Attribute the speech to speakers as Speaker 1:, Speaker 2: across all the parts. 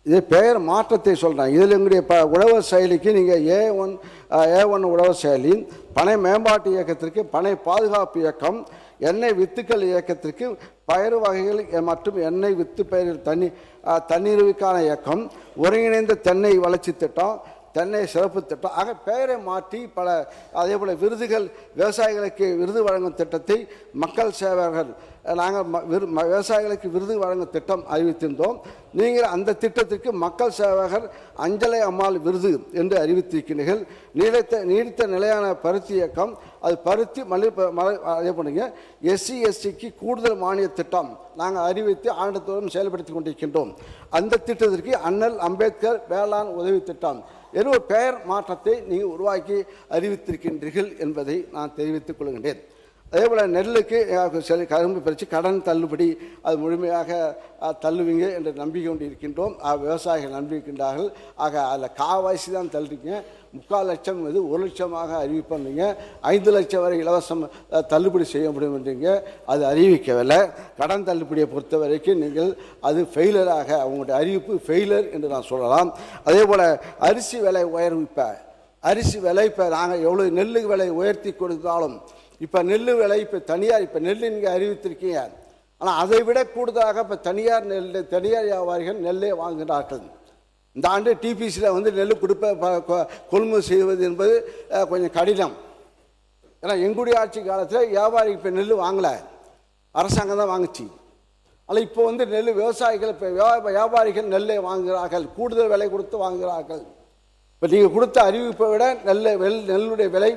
Speaker 1: இது பெயர் மாற்றத்தை சொல்கிறேன். இதில் எங்களுடைய உழவர் செயலிக்கு நீங்கள் A1 உழவர் செயலி, பனை மேம்பாட்டு இயக்கத்திற்கு பனை பாதுகாப்பு இயக்கம், எண்ணெய் வித்துக்கள் இயக்கத்திற்கு பயிர் வகைகள் மற்றும் எண்ணெய் வித்து பயிர் தண்ணீருக்கான இயக்கம், ஒருங்கிணைந்த தென்னை வளர்ச்சி திட்டம், தென்னை சிறப்பு திட்டம் ஆக பெயரை மாற்றி பல அதே போல் விருதுகள், விவசாயிகளுக்கு விருது வழங்கும் திட்டத்தை மக்கள் சேவகர் நாங்கள் விவசாயிகளுக்கு விருது வழங்கும் திட்டம் அறிவித்திருந்தோம். நீங்கள் அந்த திட்டத்திற்கு மக்கள் சேவகர் அஞ்சலை அம்மாள் விருது என்று அறிவித்திருக்கிறீர்கள். நீடித்த நிலையான பருத்தி இயக்கம், அது பருத்தி அதே பண்ணுங்க. SC/STக்கு கூடுதல் மானிய திட்டம் நாங்கள் அறிவித்து ஆண்டுதோறும் செயல்படுத்தி கொண்டிருக்கின்றோம். அந்த திட்டத்திற்கு அண்ணல் அம்பேத்கர் வேளாண் உதவி திட்டம் ஒரு பெயர் மாற்றத்தை நீங்கள் உருவாக்கி அறிவித்திருக்கின்றீர்கள் என்பதை நான் தெரிவித்துக் கொள்கின்றேன். அதே போல் நெல்லுக்கு கரும்பு பறித்து கடன் தள்ளுபடி அது முழுமையாக தள்ளுவீங்க என்று நம்பிக்கை கொண்டு இருக்கின்றோம். விவசாயிகள் நம்பிக்கின்றார்கள். ஆக அதில் காவாசி தான் தள்ளுறீங்க. 3/4 லட்சம் இது 1 லட்சமாக அறிவிப்பீங்க. 5 லட்சம் வரை இலவசம் தள்ளுபடி செய்ய முடியும் என்றீங்க. அது அறிவிக்கவில்லை. கடன் தள்ளுபடியை பொறுத்த வரைக்கும் நீங்கள் அது ஃபெயிலராக அவங்களுடைய அறிவிப்பு ஃபெயிலர் என்று நான் சொல்லலாம். அதே போல் அரிசி விலை உயர்வு, அரிசி விலை நாங்கள் எவ்வளோ நெல்லு விலை உயர்த்தி கொடுத்தாலும் இப்போ நெல் விலை தனியார் நெல் நீங்கள் அறிவித்திருக்கீங்க. ஆனால் அதை விட கூடுதலாக இப்போ தனியார் வியாபாரிகள் நெல்லை வாங்குகிறார்கள். இந்த ஆண்டு டிபிசியில் நெல் கொள்முதல் செய்வது என்பது கொஞ்சம் கடினம். ஏன்னா எங்களுடைய ஆட்சி காலத்தில் வியாபாரி இப்போ நெல் வாங்கலை, அரசாங்கம் தான் வாங்குச்சு. ஆனால் இப்போ நெல் விவசாயிகள் வியாபாரிகள் நெல்லை வாங்குகிறார்கள், கூடுதல் விலை கொடுத்து வாங்குகிறார்கள். இப்போ நீங்கள் கொடுத்த அறிவிப்பை விட நெல்லுடைய விலை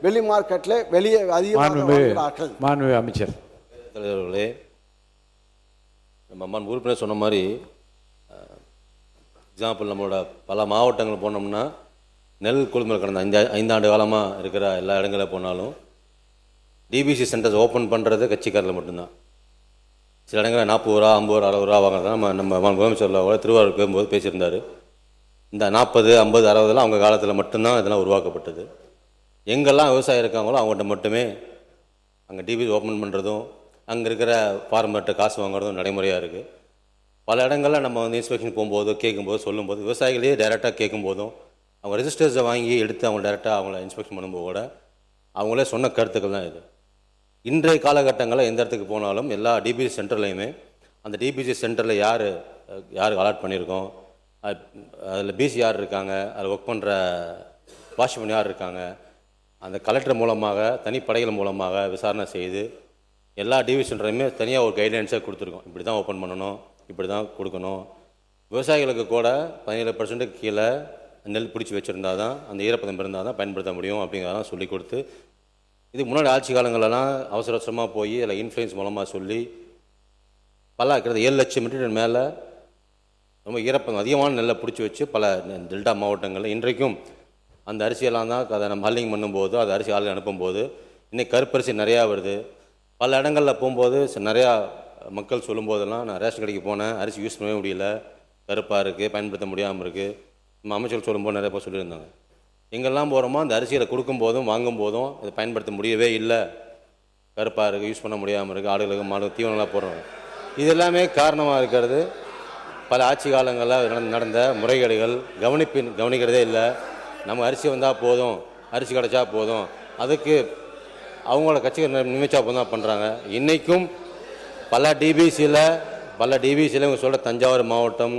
Speaker 1: வெளி மார்க்கெட்டில் வெளியே அதிகமாக.
Speaker 2: மாண்புமிகு அமைச்சர்
Speaker 3: தலைவர்களே, நம்ம உறுப்பினர் சொன்ன மாதிரி எக்ஸாம்பிள் நம்மளோட பல மாவட்டங்கள் போனோம்னா நெல் கொள்முதல் கடந்த 5 ஆண்டு காலமாக இருக்கிற எல்லா இடங்களில் போனாலும் டிபிசி சென்டர்ஸ் ஓப்பன் பண்ணுறது கட்சிக்காரில் மட்டும்தான். சில இடங்களில் 40 ரூபா 50 ரூபா 60 ரூபா வாங்குறதா நம்ம முதலமைச்சரில் திருவாரூர் போகும்போது பேசியிருந்தார். இந்த 40, 50, 60 அவங்க காலத்தில் மட்டும்தான் இதெல்லாம் உருவாக்கப்பட்டது. எங்கெல்லாம் விவசாயம் இருக்காங்களோ அவங்கள்ட்ட மட்டுமே அங்கே டிபிசி ஓப்பன் பண்ணுறதும் அங்கே இருக்கிற ஃபார்மர்கிட்ட காசு வாங்குறதும் நடைமுறையாக இருக்குது. பல இடங்களில் நம்ம இன்ஸ்பெக்ஷன் போகும்போது கேட்கும்போது சொல்லும்போது விவசாயிகளே டைரெக்டாக கேட்கும்போதும் அவங்க ரெஜிஸ்டர்ஸை வாங்கி எடுத்து அவங்க டைரெக்டாக அவங்கள இன்ஸ்பெக்ஷன் பண்ணும்போது கூட அவங்களே சொன்ன கருத்துக்கள் தான் இது. இன்றைய காலகட்டங்களில் எந்த இடத்துக்கு போனாலும் எல்லா டிபிசி சென்டர்லையுமே அந்த டிபிசி சென்டரில் யார் அலாட் பண்ணியிருக்கோம், அதில் பிசி யார் இருக்காங்க, அதில் ஒர்க் பண்ணுற வாட்ச்மேன் யார் இருக்காங்க, அந்த கலெக்டர் மூலமாக தனிப்படைகள் மூலமாக விசாரணை செய்து எல்லா டிவி சென்டரையுமே தனியாக ஒரு கைட்லைன்ஸாக கொடுத்துருக்கோம். இப்படி தான் ஓப்பன் பண்ணணும், இப்படி தான் கொடுக்கணும். விவசாயிகளுக்கு கூட 17% கீழே நெல் பிடிச்சி வச்சுருந்தா தான், அந்த ஈரப்பதம் இருந்தால் தான் பயன்படுத்த முடியும் அப்படிங்கிறதான் சொல்லி கொடுத்து, இதுக்கு முன்னாடி ஆட்சி காலங்களெல்லாம் அவசர அவசரமாக போய் அதில் இன்ஃப்ளூயன்ஸ் மூலமாக சொல்லி பல கிட்டத்தட்ட 7 லட்சம் மெட்ரிக் மேலே ரொம்ப ஈரப்பதம் அதிகமான நெல்லை பிடிச்சி வச்சு பல டெல்டா மாவட்டங்களில் இன்றைக்கும் அந்த அரிசியெல்லாம் தான் அதை நம்ம ஹல்லிங் பண்ணும்போது அது அரிசி ஆளுங்க அனுப்பும்போது இன்றைக்கி கருப்பரிசி நிறையா வருது. பல இடங்களில் போகும்போது நிறையா மக்கள் சொல்லும்போதெல்லாம் நான் ரேஷன் கடைக்கு போனேன், அரிசி யூஸ் பண்ணவே முடியல, கருப்பாக இருக்குது, பயன்படுத்த முடியாமல் இருக்குது. நம்ம அமைச்சர்கள் சொல்லும்போது நிறைய பேர் சொல்லியிருந்தாங்க. எங்கெல்லாம் போகிறோமோ அந்த அரிசியில் கொடுக்கும்போதும் வாங்கும்போதும் அதை பயன்படுத்த முடியவே இல்லை, கருப்பாக இருக்குது, யூஸ் பண்ண முடியாமல் இருக்குது, ஆடுகளுக்கு மாடு தீவனம்லாம் போடுறோம். இது எல்லாமே காரணமாக இருக்கிறது பல ஆட்சி காலங்களில் நடந்த முறைகேடுகள். கவனிக்கிறதே இல்லை. நம்ம அரிசி வந்தால் போதும், அரிசி கிடச்சா போதும், அதுக்கு அவங்களோட கட்சிகள் நிமிச்சா போதும் தான் பண்ணுறாங்க. இன்றைக்கும் பல டிபிசியில் இவங்க சொல்கிற தஞ்சாவூர் மாவட்டம்,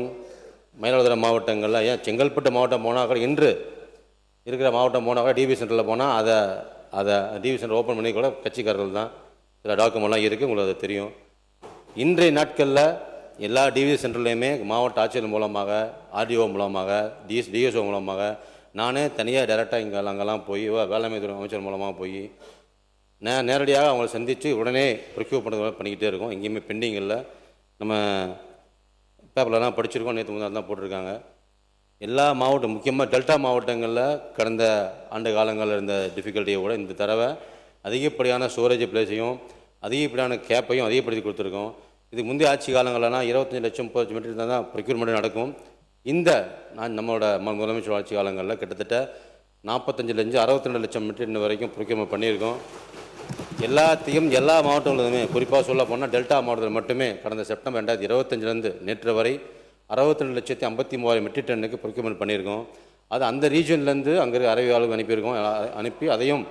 Speaker 3: மயிலாடுதுறை மாவட்டங்களில், ஏன் செங்கல்பட்டு மாவட்டம் போனால் கூட, இன்று இருக்கிற மாவட்டம் போனால் கூட டிபி சென்டரில் போனால் அதை டிபி சென்டர் ஓப்பன் பண்ணி கூட கட்சிக்காரர்கள் தான். சில டாக்குமெண்ட்லாம் இருக்குது, உங்களுக்கு அது தெரியும். இன்றைய நாட்களில் எல்லா டிவி சென்டர்லையுமே மாவட்ட ஆட்சியர் மூலமாக, ஆர்டிஓ மூலமாக, டிஎஸ்ஓ மூலமாக, நானே தனியாக டைரெக்டாக அங்கெல்லாம் போய் வேளாண்மை துறை அமைச்சர் மூலமாக போய் நேரடியாக அவங்கள சந்தித்து உடனே ப்ரொக்யூர் பண்ணுறது பண்ணிக்கிட்டே இருக்கோம். எங்கேயுமே பெண்டிங் இல்லை. நம்ம பேப்பர்லாம் படிச்சிருக்கோம், நேற்று முன்னாடி தான் போட்டிருக்காங்க. எல்லா மாவட்டம், முக்கியமாக டெல்டா மாவட்டங்களில் கடந்த ஆண்டு காலங்களில் இருந்த டிஃபிகல்ட்டியை விட இந்த தடவை அதிகப்படியான ஸ்டோரேஜ் பிளேஸையும் அதிகப்படியான கேப்பையும் அதிகப்படுத்தி கொடுத்துருக்கோம். இது முந்தைய ஆட்சி காலங்கள்லாம் 25 லட்சம் 30 மெட்ரிக் தான் ப்ரொக்யூர்மெண்ட் நடக்கும். நம்மளோட முதலமைச்சர் ஆட்சி காலங்களில் கிட்டத்தட்ட 45 62 லட்சம் மெட்ரிக் வரைக்கும் ப்ரொக்யூர்மெண்ட் பண்ணியிருக்கோம். எல்லாத்தையும் எல்லா மாவட்டங்களுமே, குறிப்பாக சொல்ல போனால் டெல்டா மாவட்டத்தில் மட்டுமே கடந்த செப்டம்பர் 2025 நேற்று வரை 62,53,000 மெட்ரிக் டன்னுக்கு ப்ரொக்யூர்மெண்ட் பண்ணியிருக்கோம். அது அந்த ரீஜன்லேருந்து அங்கே அறிவியலுக்கு அனுப்பியிருக்கோம். அனுப்பி அதையும்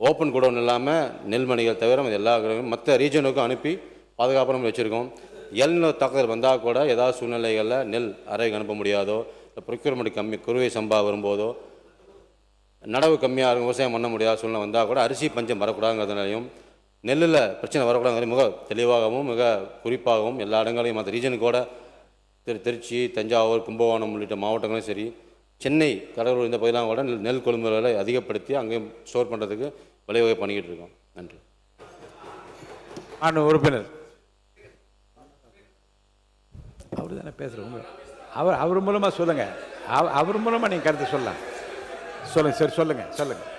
Speaker 3: ஓப்பன் குடோன் இல்லாமல் நெல்மணிகள் தவிர எல்லா மற்ற ரீஜனுக்கும் அனுப்பி பாதுகாப்பாக வச்சுருக்கோம். எல்நிலை தாக்குதல் வந்தால் கூட ஏதாவது சூழ்நிலைகளில் நெல் அறைக்கு அனுப்ப முடியாதோ, இல்லை ப்ரொக்யூர்மெண்ட் கம்மி குறுவை சம்பா வரும்போதோ, நடவு கம்மியாக இருக்கும், விவசாயம் பண்ண முடியாத சூழ்நிலை வந்தால் கூட அரிசி பஞ்சம் வரக்கூடாதுங்கிறதுனாலையும் நெல்லில் பிரச்சனை வரக்கூடாதுங்கிறது மிக தெளிவாகவும் மிக குறிப்பாகவும் எல்லா இடங்களையும் மற்ற ரீஜனுக்கூட திருச்சி, தஞ்சாவூர், கும்பகோணம் உள்ளிட்ட மாவட்டங்களும் சரி, சென்னை, கடலூர் இந்த பகுதியெலாம் கூட நெல் கொள்முதலை அதிகப்படுத்தி அங்கேயும் ஸ்டோர் பண்ணுறதுக்கு வழிவகை பண்ணிக்கிட்டு இருக்கோம். நன்றி.
Speaker 2: உறுப்பினர் அவர் தானே பேசுகிறவங்க, அவர் மூலமாக சொல்லுங்கள். அவர் மூலமாக நீங்கள் கருத்து சொல்லலாம். சொல்லுங்கள். சரி, சொல்லுங்கள்.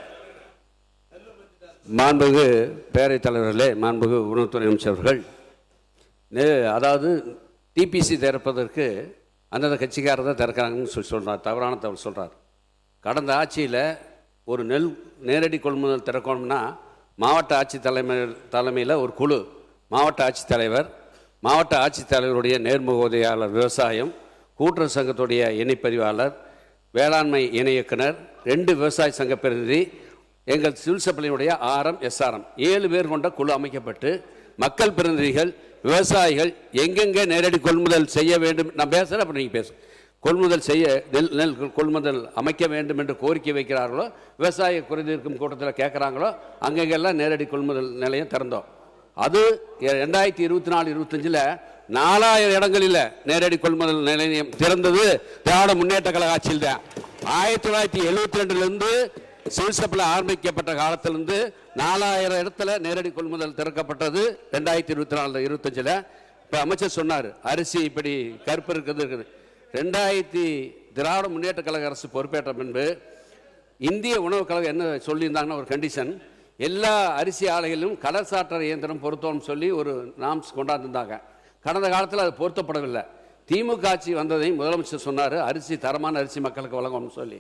Speaker 4: மாண்புமிகு பேரவைத் தலைவர்களே, மாண்புமிகு உணவுத்துறை அமைச்சர்கள், அதாவது டிபிசி திறப்பதற்கு அந்தந்த கட்சிக்காரர் தான் திறக்கிறாங்கன்னு சொல்கிறார். தவறான தகவல் சொல்கிறார். கடந்த ஆட்சியில் ஒரு நெல் நேரடி கொள்முதல் திறக்கணும்னா மாவட்ட ஆட்சி தலைமையில் ஒரு குழு, மாவட்ட ஆட்சித்தலைவர், மாவட்ட ஆட்சித்தலைவருடைய நேர்முக உதவியாளர் விவசாயம், கூட்டுறவு சங்கத்துடைய இணைப்பதிவாளர், வேளாண்மை இணை இயக்குனர், 2 விவசாய சங்க பிரதிநிதி, எங்கள் சிவில் சப்ளையுடைய ஆர்எம், எஸ்ஆர்எம் 7 பேர் கொண்ட குழு அமைக்கப்பட்டு மக்கள் பிரதிநிதிகள், விவசாயிகள் எங்கெங்கே நேரடி கொள்முதல் செய்ய வேண்டும், நான் பேசுகிறேன், அப்போ நீங்கள் பேசு, கொள்முதல் செய்ய நெல் கொள்முதல் அமைக்க வேண்டும் என்று கோரிக்கை வைக்கிறார்களோ, விவசாய குறைதீர்க்கும் கூட்டத்தில் கேட்குறாங்களோ, அங்கெங்கெல்லாம் நேரடி கொள்முதல் நிலையம் திறந்தோம். அது 2024-25 4000 இடங்களில் நேரடி கொள்முதல் நிலையம் திறந்தது திராவிட முன்னேற்ற கழக ஆட்சியில் தான். 1972 சிவில் சப்ளை ஆரம்பிக்கப்பட்ட காலத்திலிருந்து 4000 இடத்துல நேரடி கொள்முதல் திறக்கப்பட்டது 2024-25. இப்போ அமைச்சர் சொன்னார், அரிசி இப்படி கருப்பு இருக்குது. திராவிட முன்னேற்ற கழக அரசு பொறுப்பேற்ற பின்பு இந்திய உணவுக் கழகம் என்ன சொல்லியிருந்தாங்கன்னா, ஒரு கண்டிஷன், எல்லா அரிசி ஆலைகளிலும் கலர் சாட்டர் இயந்திரம் பொருத்தோம்னு சொல்லி ஒரு நாம்ஸ் கொண்டாந்துருந்தாங்க. கடந்த காலத்தில் அது பொருத்தப்படவில்லை. திமுக ஆட்சி வந்ததையும் முதலமைச்சர் சொன்னார், அரிசி தரமான அரிசி மக்களுக்கு வழங்கணும்னு சொல்லி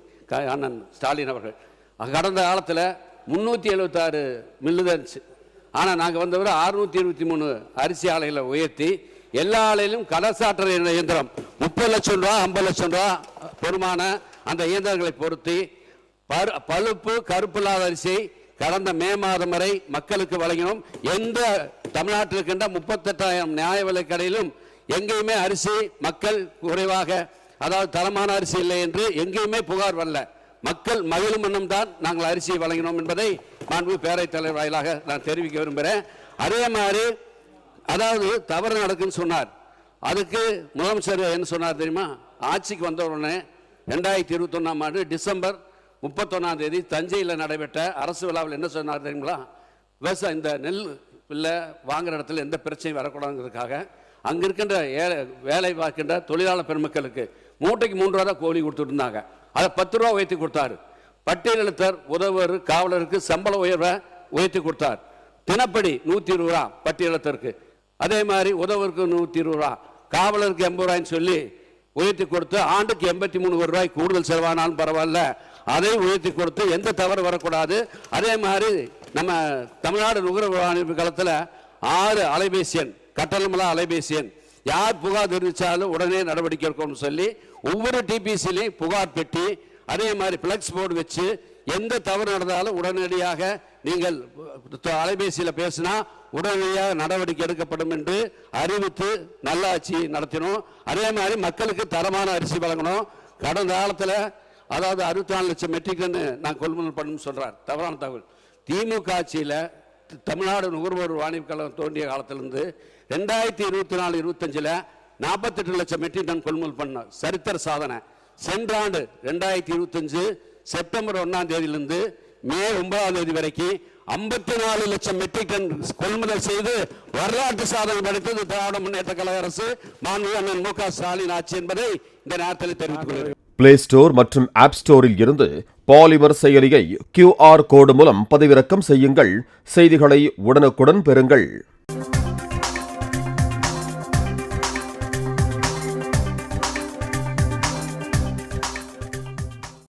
Speaker 4: அண்ணன் ஸ்டாலின் அவர்கள். கடந்த காலத்தில் 376 மில்லு தான் இருந்துச்சு. ஆனால் நாங்கள் வந்தவரை 623 அரிசி ஆலைகளை உயர்த்தி எல்லா ஆலையிலும் கலர் சாட்டர் இயந்திரம் 30 லட்சம் ரூபா 50 லட்சம் ரூபா பெருமான அந்த இயந்திரங்களை பொருத்தி பழுப்பு கருப்பு இல்லாத அரிசியை கடந்த மே மாதம் வரை மக்களுக்கு வழங்கினோம். எந்த தமிழ்நாட்டில் இருக்கின்ற 38,000 நியாய விலை கடையிலும் எங்கேயுமே அரிசி மக்கள் குறைவாக, அதாவது தரமான அரிசி இல்லை என்று எங்கேயுமே புகார் வரல. மக்கள் மகிழும் வண்ணம் தான் நாங்கள் அரிசியை வழங்கினோம் என்பதை மாண்புமிகு பேரவைத் தலைவர் வாயிலாக நான் தெரிவிக்க விரும்புகிறேன். அதே மாதிரி அதாவது தவறு நடக்குன்னு சொன்னார். அதுக்கு முதலமைச்சர் என்ன சொன்னார் தெரியுமா? ஆட்சிக்கு வந்த உடனே 2021ஆம் ஆண்டு டிசம்பர் 31ஆம் தேதி தஞ்சையில் நடைபெற்ற அரசு விழாவில் என்ன சொன்னார் தெரியுங்களா? விவசாயம் இந்த நெல் இல்லை வாங்குற இடத்துல எந்த பிரச்சனையும் வரக்கூடாதுங்கிறதுக்காக அங்கே இருக்கின்ற வேலை பார்க்கின்ற தொழிலாளர் பெருமக்களுக்கு மூட்டைக்கு 3 ரூபா தான் கோழி கொடுத்துட்டு இருந்தாங்க. அதை 10 ரூபா உயர்த்தி கொடுத்தாரு. பட்டியலெழுத்தர் உதவர் காவலருக்கு சம்பள உயர்வை உயர்த்தி கொடுத்தார். தினப்படி 120 ரூபா பட்டியலெழுத்தருக்கு, அதே மாதிரி உதவருக்கு 120 ரூபா, காவலருக்கு 80 ரூபாய்ன்னு சொல்லி உயர்த்தி கொடுத்து ஆண்டுக்கு 83 ரூபாய் கூடுதல் செலவானாலும் பரவாயில்ல, அதை உயர்த்தி கொடுத்து எந்த தவறு வரக்கூடாது. அதே மாதிரி நம்ம தமிழ்நாடு நுகர்வோர் வாணிப காலத்தில் 6 அலைபேசி எண், கட்டணமில்லா அலைபேசி எண், யார் புகார் தெரிவித்தாலும் உடனே நடவடிக்கை எடுக்கணும்னு சொல்லி ஒவ்வொரு டிபிசிலையும் புகார் பெட்டி, அதே மாதிரி பிளக்ஸ் போர்டு வச்சு எந்த தவறு நடந்தாலும் உடனடியாக நீங்கள் அலைபேசியில் பேசினா உடனடியாக நடவடிக்கை எடுக்கப்படும் என்று அறிவித்து நல்லாட்சி நடத்தினோம். அதே மாதிரி மக்களுக்கு தரமான அரிசி வழங்கணும். கடந்த காலத்தில் அதாவது 64 லட்சம் மெட்ரிக் டன் நான் கொள்முதல் பண்ணணும்னு சொல்கிறார். தவறான தகவல். திமுக ஆட்சியில் தமிழ்நாடு நுகர்வோர் வாணிப கழகம் தோன்றிய காலத்திலிருந்து 2024-25 48 லட்சம் மெட்ரிக் டன் கொள்முதல் பண்ண சரித்திர சாதனை. சென்ற ஆண்டு 2025 செப்டம்பர் 1ஆம் தேதியிலிருந்து மே 9ஆம் தேதி வரைக்கும் 54 லட்சம் மெட்ரிக் டன் கொள்முதல் செய்து வரலாற்று சாதனை படைத்தது திராவிட முன்னேற்ற கழக அரசு, மாண்புமிகு அண்ணன் மு.க. ஸ்டாலின் ஆட்சி என்பதை இந்த நேரத்தில் தெரிவித்துக் கொள்கிறேன்.
Speaker 5: பிளே ஸ்டோர் மற்றும் ஆப் ஸ்டோரில் இருந்து பாலிமர் செயலியை QR கோடு மூலம் பதிவிறக்கம் செய்யுங்கள். செய்திகளை உடனுக்குடன் பெறுங்கள்.